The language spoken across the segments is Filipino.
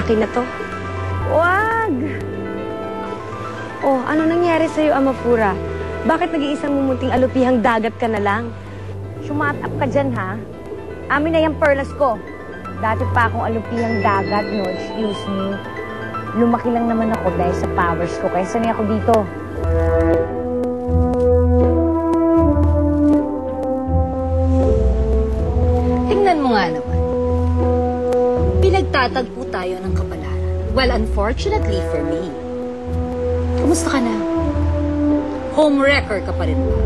akin na to. Wag! Oh, ano nangyari sa'yo, Amafura? Bakit nag-iisang mumunting alupihang dagat ka na lang? Shut up ka dyan, ha? Amin na yung perlas ko. Dati pa akong alupihang dagat, no? Excuse me. Lumaki lang naman ako dahil sa powers ko, kaya sanay ako dito. Tingnan mo nga naman. Pinagtatagpo tayo ng kapalaran. Well, unfortunately for me. Kumusta ka na? Homewrecker ka pa rin ba?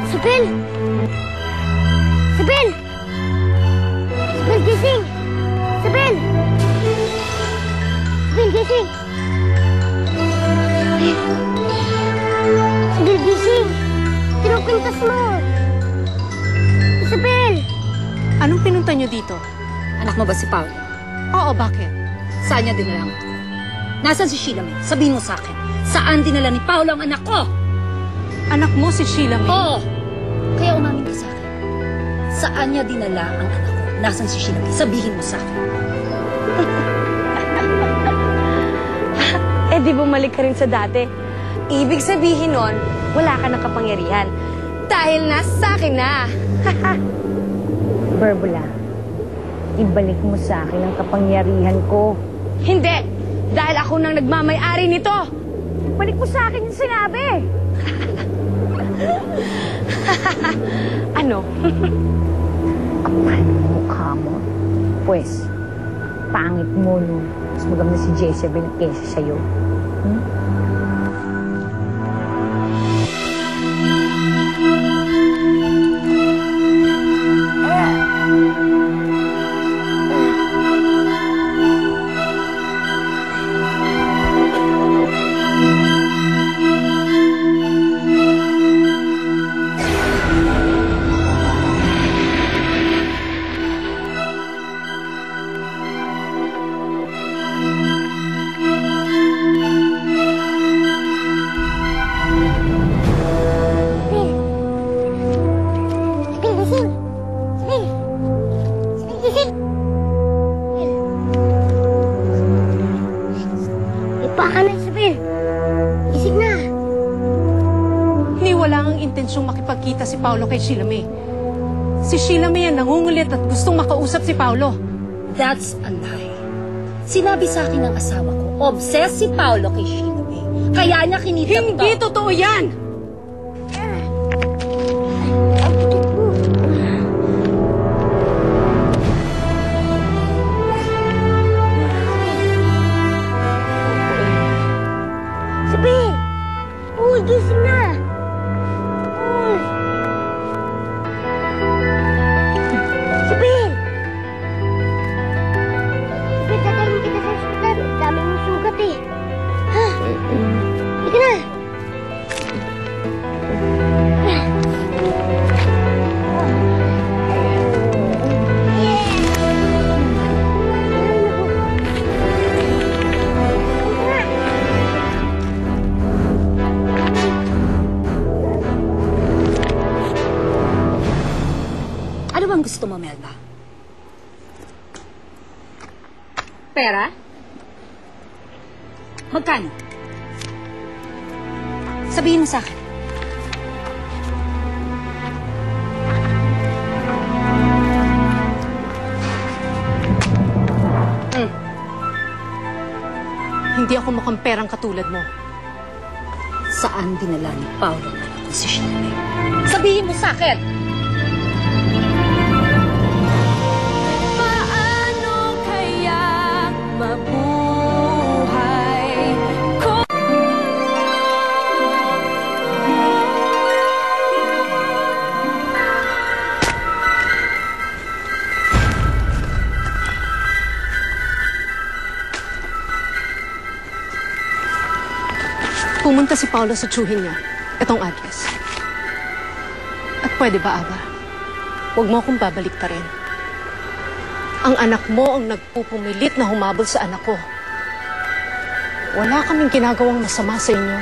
Sibyl! Sibyl! Sibyl, gising! Sibyl! Sibyl, gising! Sibyl, gising! Kinukwintas mo! Sibyl! Anong pinunta niyo dito? Anak mo ba si Paolo? Oo, bakit? Saan niya dinala mo? Nasaan si Sheila May? Sabihin mo sa akin. Saan dinala ni Paolo ang anak ko? Anak mo si Sheila May? Oo! Kaya umamin ka sa akin. Saan niya dinala ang anak ko? Nasaan si Sheila May? Sabihin mo sa akin. Eh, di bumalik ka rin sa dati. Ibig sabihin nun, wala ka ng kapangyarihan. Dahil nasa akin na. Berbula, ibalik mo sa akin ang kapangyarihan ko. Hindi! Dahil ako nang nagmamay-ari nito! Balik mo sa akin yung sinabi! Ano? Kapal mo mukha mo. Pues, pangit mo, no? Mas maganda si Jezebel kaysa sa'yo. Intensyong makipagkita si Paolo kay Sheila May. Si Sheila May ang nangungulit at gustong makausap si Paolo. That's a lie. Sinabi sa akin ng asawa ko, obsessed si Paolo kay Sheila May. Kaya niya kinitap to. Hindi totoo yan! Sabi! Uy, gising na! Ano bang gusto mo, Melba? Pera? Magkano? Sabihin mo sa akin. Hindi ako mukhang perang katulad mo. Saan dinala ni Paolo si Sheila May? Sabihin mo sa akin! Paano kaya mabuhay ko? Pumunta si Paolo sa tsuhin niya. Itong address. At pwede ba, Ava? Huwag mo akong babalik pa rin. Ang anak mo ang nagpupumilit na humabol sa anak ko. Wala kaming ginagawang masama sa inyo.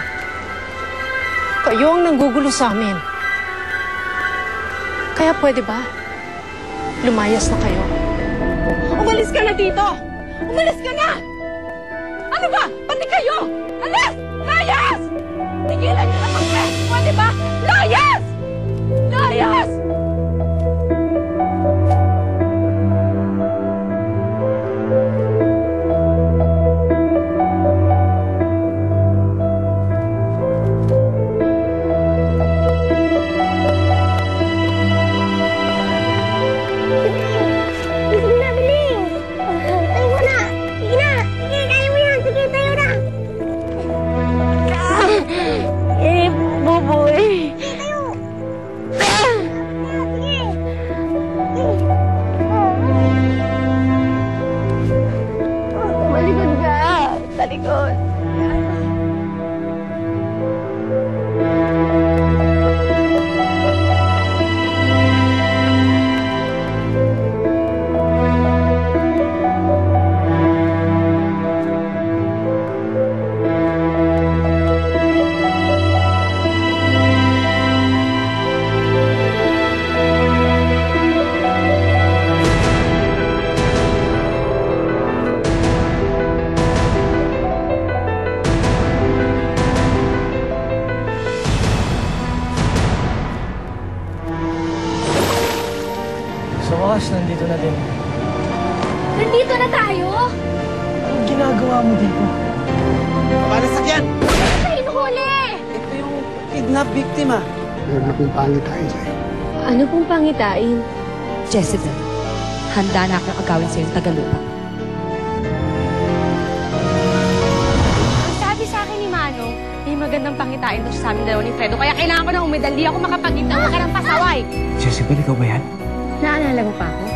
Kayo ang nanggugulo sa amin. Kaya pwede ba? Lumayas na kayo. Umalis ka na dito! Umalis ka na! Ano ba? Pati kayo! Alis! Layas! Tigilan niyo na mag-press! Pwede ba? Layas! Layas! Sige na, bilis! Tayo mo na! Sige na! Sige, kaya mo yan! Sige, tayo na! Buboy! Tayo! Sige! Malikod ka! Talikod! Sa wakas, nandito na din. Nandito na tayo! Anong ginagawa mo dito? Paano sakyan? Hinuhuli! Ito yung kidnap biktima. Meron akong pangitain sa'yo. Ano pong pangitain? Jezebel, handa na akong agawin sa'yo yung Tagalupa. Ang sabi sa akin ni Manong, may magandang pangitain to sa amin dalawa ni Fredo. Kaya kailangan ko ng umedal. Di ako makapag-itawa ka ng pasaway. Jezebel, ikaw ba yan? Naalala mo pa ako?